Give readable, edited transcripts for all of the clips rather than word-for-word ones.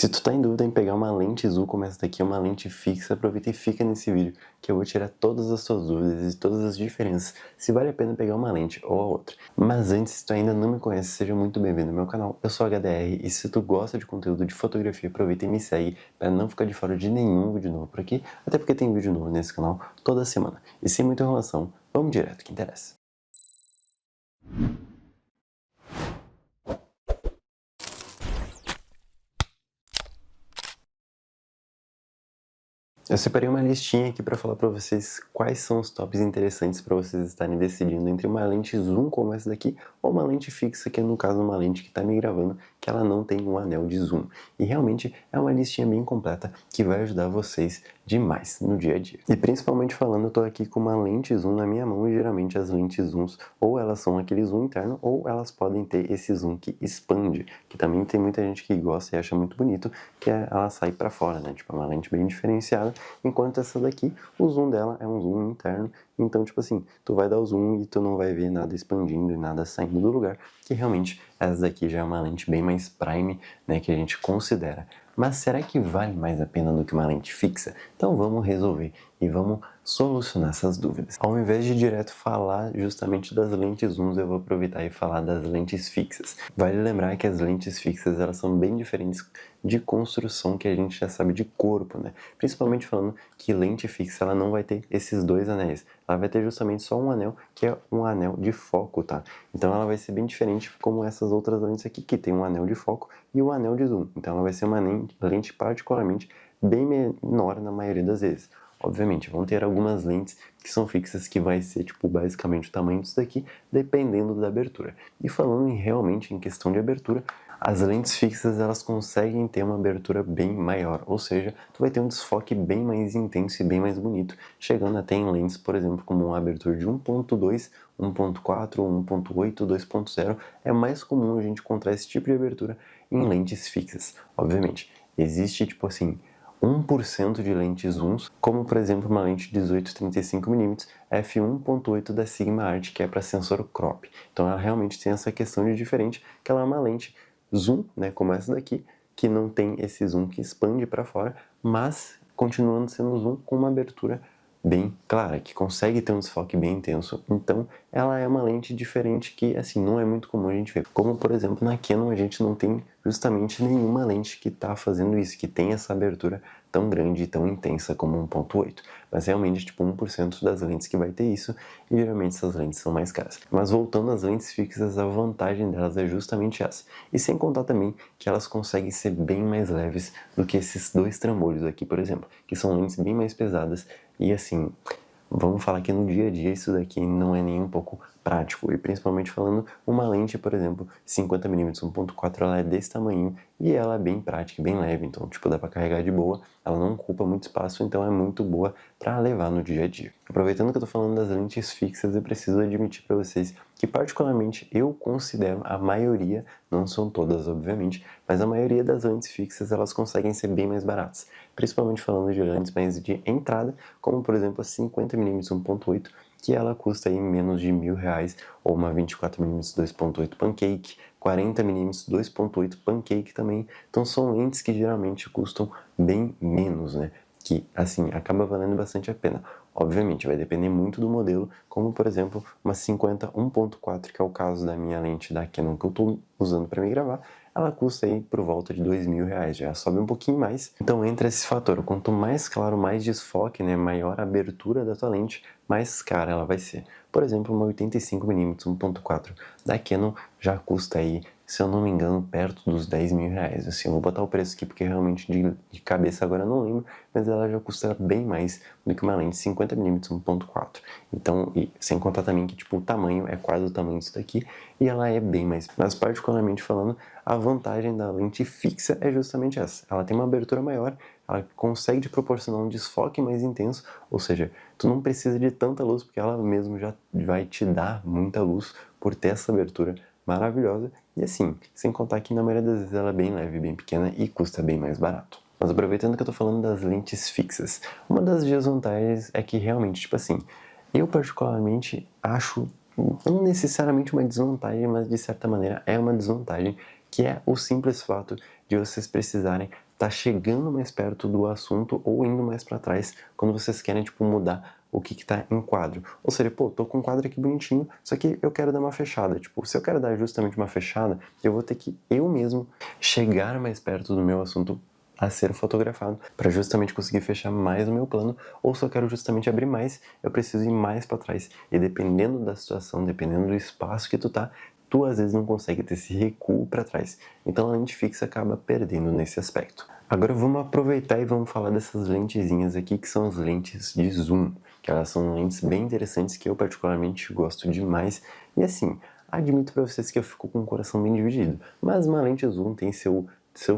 Se tu tá em dúvida em pegar uma lente zoom como essa daqui, uma lente fixa, aproveita e fica nesse vídeo que eu vou tirar todas as tuas dúvidas e todas as diferenças, se vale a pena pegar uma lente ou a outra. Mas antes, se tu ainda não me conhece, seja muito bem-vindo ao meu canal. Eu sou HDR e se tu gosta de conteúdo de fotografia, aproveita e me segue para não ficar de fora de nenhum vídeo novo por aqui, até porque tem vídeo novo nesse canal toda semana. E sem muita enrolação, vamos direto ao que interessa. Eu separei uma listinha aqui para falar para vocês quais são os tops interessantes para vocês estarem decidindo entre uma lente zoom como essa daqui ou uma lente fixa, que é no caso uma lente que está me gravando, que ela não tem um anel de zoom. E realmente é uma listinha bem completa que vai ajudar vocês demais no dia a dia. E principalmente falando, eu tô aqui com uma lente zoom na minha mão e geralmente as lentes zooms ou elas são aquele zoom interno ou elas podem ter esse zoom que expande, que também tem muita gente que gosta e acha muito bonito, que ela sai para fora, né? Tipo, é uma lente bem diferenciada. Enquanto essa daqui, o zoom dela é um zoom interno, então tipo assim, tu vai dar o zoom e tu não vai ver nada expandindo e nada saindo do lugar, que realmente essa daqui já é uma lente bem mais prime, né, que a gente considera. Mas será que vale mais a pena do que uma lente fixa? Então vamos resolver e vamos solucionar essas dúvidas. Ao invés de direto falar justamente das lentes zooms, eu vou aproveitar e falar das lentes fixas. Vale lembrar que as lentes fixas elas são bem diferentes de construção que a gente já sabe de corpo, né? Principalmente falando que lente fixa ela não vai ter esses dois anéis. Ela vai ter justamente só um anel, que é um anel de foco, tá? Então ela vai ser bem diferente como essas outras lentes aqui, que tem um anel de foco e um anel de zoom. Então ela vai ser uma lente particularmente bem menor na maioria das vezes. Obviamente, vão ter algumas lentes que são fixas que vai ser, tipo, basicamente o tamanho disso daqui, dependendo da abertura. E falando realmente em questão de abertura, as lentes fixas, elas conseguem ter uma abertura bem maior, ou seja, tu vai ter um desfoque bem mais intenso e bem mais bonito, chegando até em lentes, por exemplo, como uma abertura de 1.2, 1.4, 1.8, 2.0, é mais comum a gente encontrar esse tipo de abertura em lentes fixas. Obviamente, existe, tipo assim, 1% de lentes zooms, como por exemplo uma lente 18-35mm f1.8 da Sigma Art, que é para sensor crop. Então ela realmente tem essa questão de diferente, que ela é uma lente zoom, né, como essa daqui, que não tem esse zoom que expande para fora, mas continuando sendo zoom com uma abertura bem clara, que consegue ter um desfoque bem intenso. Então ela é uma lente diferente que assim não é muito comum a gente ver. Como por exemplo na Canon a gente não tem justamente nenhuma lente que está fazendo isso, que tem essa abertura tão grande e tão intensa como 1.8. Mas realmente tipo 1% das lentes que vai ter isso, e geralmente essas lentes são mais caras. Mas voltando às lentes fixas, a vantagem delas é justamente essa. E sem contar também que elas conseguem ser bem mais leves do que esses dois trambolhos aqui, por exemplo, que são lentes bem mais pesadas e assim, vamos falar que no dia a dia isso daqui não é nem um pouco prático, e principalmente falando uma lente, por exemplo, 50mm 1.4, ela é desse tamanho e ela é bem prática, bem leve, então tipo dá para carregar de boa, ela não ocupa muito espaço, então é muito boa para levar no dia a dia. Aproveitando que eu tô falando das lentes fixas, eu preciso admitir para vocês que particularmente eu considero a maioria, não são todas obviamente, mas a maioria das lentes fixas elas conseguem ser bem mais baratas, principalmente falando de lentes mais de entrada, como por exemplo a 50mm 1.8, que ela custa aí menos de R$1.000, ou uma 24mm 2.8 Pancake, 40mm 2.8 Pancake também. Então são lentes que geralmente custam bem menos, né? Que assim acaba valendo bastante a pena. Obviamente vai depender muito do modelo, como por exemplo uma 50 1.4, que é o caso da minha lente da Canon que eu estou usando para me gravar. Ela custa aí por volta de R$2.000, já sobe um pouquinho mais. Então entra esse fator, quanto mais claro, mais desfoque, né, maior a abertura da tua lente, mais cara ela vai ser. Por exemplo, uma 85mm 1.4 da Canon já custa aí, se eu não me engano, perto dos R$10.000. Assim, eu vou botar o preço aqui porque realmente de cabeça agora eu não lembro, mas ela já custa bem mais do que uma lente 50mm 1.4. Então, e sem contar também que tipo, o tamanho é quase o tamanho disso daqui e ela é bem mais. Mas particularmente falando, a vantagem da lente fixa é justamente essa. Ela tem uma abertura maior, ela consegue te proporcionar um desfoque mais intenso, ou seja, tu não precisa de tanta luz porque ela mesmo já vai te dar muita luz por ter essa abertura maravilhosa. E assim, sem contar que na maioria das vezes ela é bem leve, bem pequena e custa bem mais barato. Mas aproveitando que eu tô falando das lentes fixas, uma das desvantagens é que realmente, tipo assim, eu particularmente acho, não necessariamente uma desvantagem, mas de certa maneira é uma desvantagem, que é o simples fato de vocês precisarem estar chegando mais perto do assunto ou indo mais para trás quando vocês querem, tipo, mudar o que está em quadro. Ou seja, pô, tô com um quadro aqui bonitinho, só que eu quero dar uma fechada. Tipo, se eu quero dar justamente uma fechada, eu vou ter que eu mesmo chegar mais perto do meu assunto a ser fotografado para justamente conseguir fechar mais o meu plano, ou se eu quero justamente abrir mais, eu preciso ir mais para trás. E dependendo da situação, dependendo do espaço que tu às vezes não consegue ter esse recuo para trás. Então a lente fixa acaba perdendo nesse aspecto. Agora vamos aproveitar e vamos falar dessas lentezinhas aqui, que são as lentes de zoom, que elas são lentes bem interessantes que eu particularmente gosto demais. E assim, admito para vocês que eu fico com o coração bem dividido, mas uma lente zoom tem seu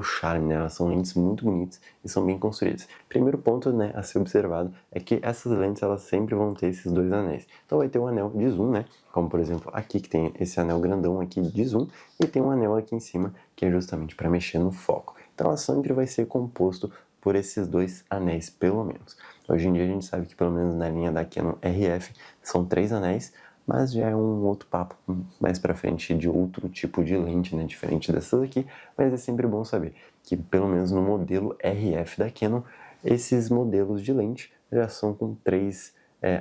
charme, né? Elas são lentes muito bonitas e são bem construídas. Primeiro ponto, né, a ser observado é que essas lentes elas sempre vão ter esses dois anéis. Então vai ter um anel de zoom, né? Como por exemplo aqui que tem esse anel grandão aqui de zoom e tem um anel aqui em cima que é justamente para mexer no foco. Então ela sempre vai ser composto por esses dois anéis pelo menos. Hoje em dia a gente sabe que pelo menos na linha da Canon RF são 3 anéis, mas já é um outro papo mais pra frente de outro tipo de lente, né, diferente dessas aqui, mas é sempre bom saber que pelo menos no modelo RF da Canon, esses modelos de lente já são com 3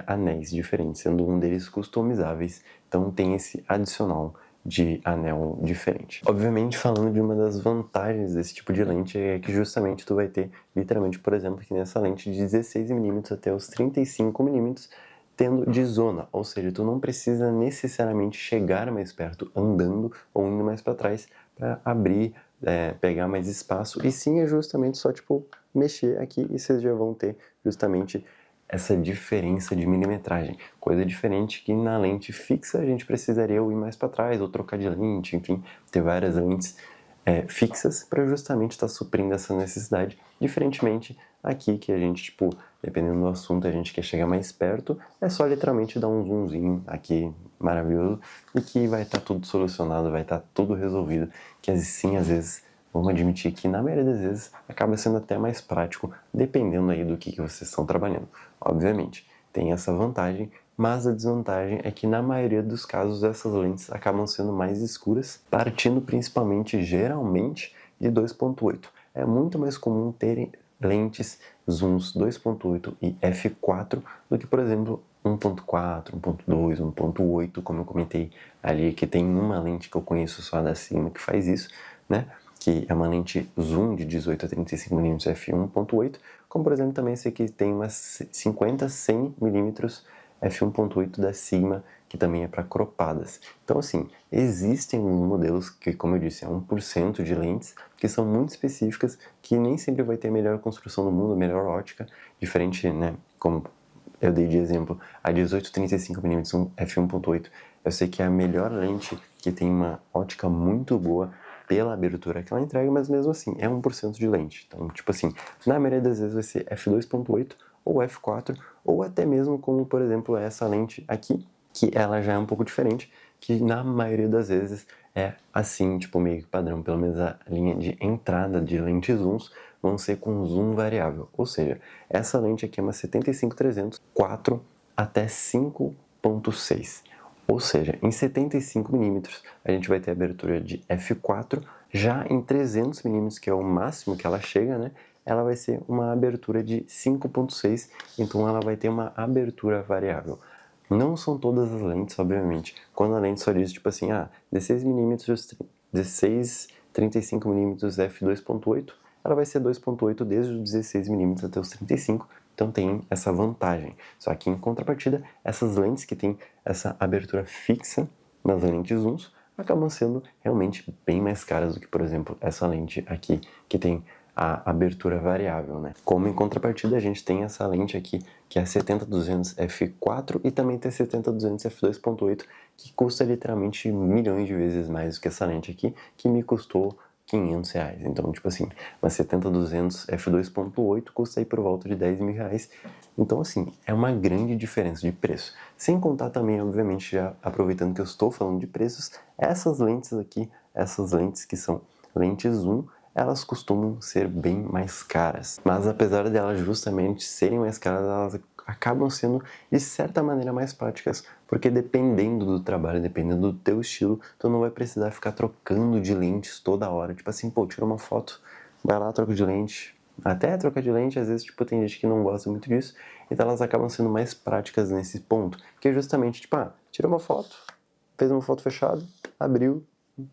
anéis diferentes, sendo um deles customizáveis, então tem esse adicional de anel diferente. Obviamente, falando de uma das vantagens desse tipo de lente é que justamente tu vai ter, literalmente, por exemplo, aqui nessa lente de 16mm até os 35mm, tendo de zona, ou seja, tu não precisa necessariamente chegar mais perto andando ou indo mais para trás para abrir, pegar mais espaço, e sim é justamente só tipo mexer aqui e vocês já vão ter justamente essa diferença de milimetragem, coisa diferente que na lente fixa a gente precisaria ir mais para trás ou trocar de lente, enfim, ter várias lentes fixas para justamente estar suprindo essa necessidade, diferentemente aqui que a gente, tipo, dependendo do assunto, a gente quer chegar mais perto, é só literalmente dar um zoomzinho aqui maravilhoso e que vai estar tudo solucionado, vai estar tudo resolvido, que assim, às vezes, vamos admitir que na maioria das vezes acaba sendo até mais prático, dependendo aí do que vocês estão trabalhando. Obviamente, tem essa vantagem, mas a desvantagem é que na maioria dos casos essas lentes acabam sendo mais escuras, partindo principalmente, geralmente, de 2.8. É muito mais comum terem lentes zooms 2.8 e f4 do que, por exemplo, 1.4, 1.2, 1.8, como eu comentei ali, que tem uma lente que eu conheço só da Sigma que faz isso, né? Que é uma lente zoom de 18 a 35mm f1.8, como por exemplo também esse aqui tem umas 50 a 100mm f1.8 da Sigma, que também é para cropadas. Então assim, existem modelos que, como eu disse, é 1% de lentes, que são muito específicas, que nem sempre vai ter a melhor construção do mundo, a melhor ótica, diferente, né, como eu dei de exemplo, a 18-35mm f1.8, eu sei que é a melhor lente que tem uma ótica muito boa pela abertura que ela entrega, mas mesmo assim, é 1% de lente. Então, tipo assim, na maioria das vezes vai ser f2.8 ou f4, ou até mesmo como, por exemplo, essa lente aqui, que ela já é um pouco diferente, que na maioria das vezes é assim, tipo meio que padrão, pelo menos a linha de entrada de lentes zooms vão ser com zoom variável, ou seja, essa lente aqui é uma 75-300, 4 até 5.6, ou seja, em 75mm a gente vai ter abertura de f4, já em 300mm, que é o máximo que ela chega, né, ela vai ser uma abertura de 5.6, então ela vai ter uma abertura variável. Não são todas as lentes, obviamente. Quando a lente só diz, tipo assim, 16mm, 16, 35mm f2.8, ela vai ser 2.8 desde os 16mm até os 35, então tem essa vantagem. Só que em contrapartida, essas lentes que tem essa abertura fixa nas lentes zooms acabam sendo realmente bem mais caras do que, por exemplo, essa lente aqui, que tem a abertura variável, né? Como em contrapartida a gente tem essa lente aqui que é a 70-200 f4 e também tem a 70-200 f2.8 que custa literalmente milhões de vezes mais do que essa lente aqui, que me custou R$500. Então, tipo assim, uma 70-200 f2.8 custa aí por volta de R$10.000. Então, assim, é uma grande diferença de preço. Sem contar também, obviamente, já aproveitando que eu estou falando de preços, essas lentes aqui, essas lentes que são lentes zoom, elas costumam ser bem mais caras. Mas apesar delas justamente serem mais caras, elas acabam sendo de certa maneira mais práticas, porque dependendo do trabalho, dependendo do teu estilo, tu não vai precisar ficar trocando de lentes toda hora. Tipo assim, pô, tira uma foto, vai lá, troca de lente. Até troca de lente, às vezes, tipo, tem gente que não gosta muito disso, então elas acabam sendo mais práticas nesse ponto, que é justamente, tipo, tira uma foto, fez uma foto fechada, abriu,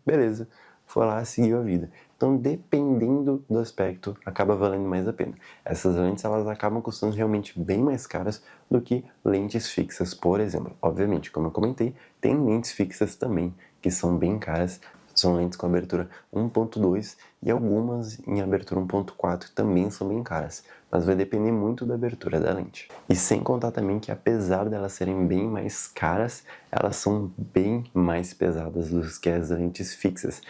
beleza, foi lá, seguiu a vida. Então, dependendo do aspecto, acaba valendo mais a pena. Essas lentes, elas acabam custando realmente bem mais caras do que lentes fixas, por exemplo. Obviamente, como eu comentei, tem lentes fixas também, que são bem caras. São lentes com abertura 1.2 e algumas em abertura 1.4 também são bem caras, mas vai depender muito da abertura da lente. E sem contar também que apesar delas serem bem mais caras, elas são bem mais pesadas do que as lentes fixas.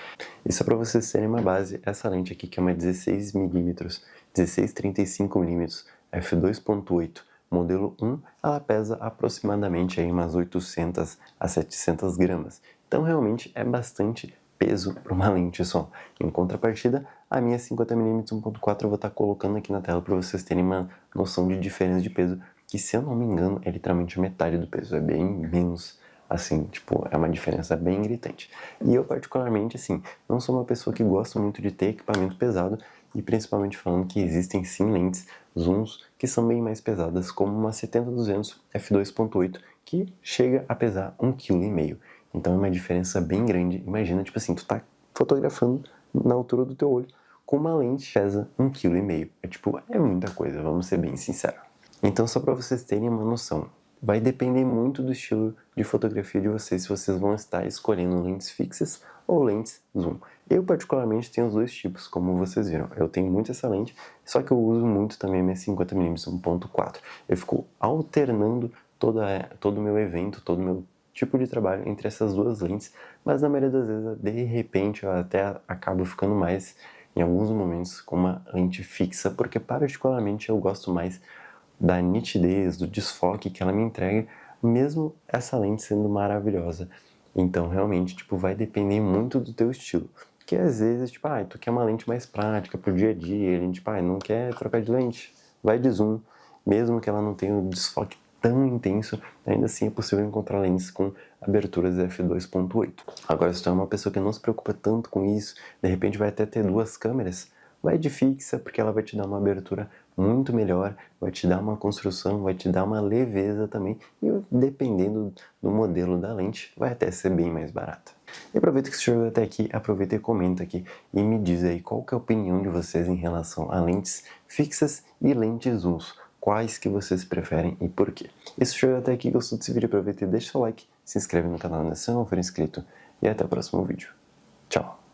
E só para vocês terem uma base, essa lente aqui que é uma 16mm, 16-35mm, f2.8, modelo 1, ela pesa aproximadamente aí umas 800 a 700 gramas. Então realmente é bastante peso para uma lente só. Em contrapartida, a minha 50mm 1.4 eu vou estar colocando aqui na tela para vocês terem uma noção de diferença de peso, que se eu não me engano é literalmente a metade do peso, é bem menos, assim, tipo, é uma diferença bem gritante. E eu particularmente, assim, não sou uma pessoa que gosta muito de ter equipamento pesado, e principalmente falando que existem sim lentes zooms que são bem mais pesadas, como uma 70-200 f2.8, que chega a pesar 1,5 kg. Então é uma diferença bem grande. Imagina, tipo assim, tu tá fotografando na altura do teu olho com uma lente que pesa 1,5 kg. É tipo, é muita coisa, vamos ser bem sinceros. Então só para vocês terem uma noção, vai depender muito do estilo de fotografia de vocês, se vocês vão estar escolhendo lentes fixas ou lentes zoom. Eu particularmente tenho os dois tipos, como vocês viram. Eu tenho muito essa lente, só que eu uso muito também a minha 50mm 1.4. Eu fico alternando todo o meu evento, todo o meu tipo de trabalho entre essas duas lentes, mas na maioria das vezes, de repente, eu até acabo ficando mais, em alguns momentos, com uma lente fixa, porque particularmente eu gosto mais da nitidez, do desfoque que ela me entrega, mesmo essa lente sendo maravilhosa. Então, realmente, tipo, vai depender muito do teu estilo. Que às vezes, tipo, tu quer uma lente mais prática pro dia a dia, a gente, tipo, não quer trocar de lente, vai de zoom, mesmo que ela não tenha um desfoque tão intenso, ainda assim é possível encontrar lentes com aberturas f2.8. Agora, se tu é uma pessoa que não se preocupa tanto com isso, de repente vai até ter duas câmeras, vai de fixa, porque ela vai te dar uma abertura muito melhor, vai te dar uma construção, vai te dar uma leveza também, e dependendo do modelo da lente, vai até ser bem mais barata. E aproveita que você chegou até aqui, aproveita e comenta aqui, e me diz aí qual que é a opinião de vocês em relação a lentes fixas e lentes zooms. Quais que vocês preferem e por quê? E se chegou até aqui, gostou desse vídeo, aproveita e deixa o like, se inscreve no canal se não for inscrito, e até o próximo vídeo. Tchau!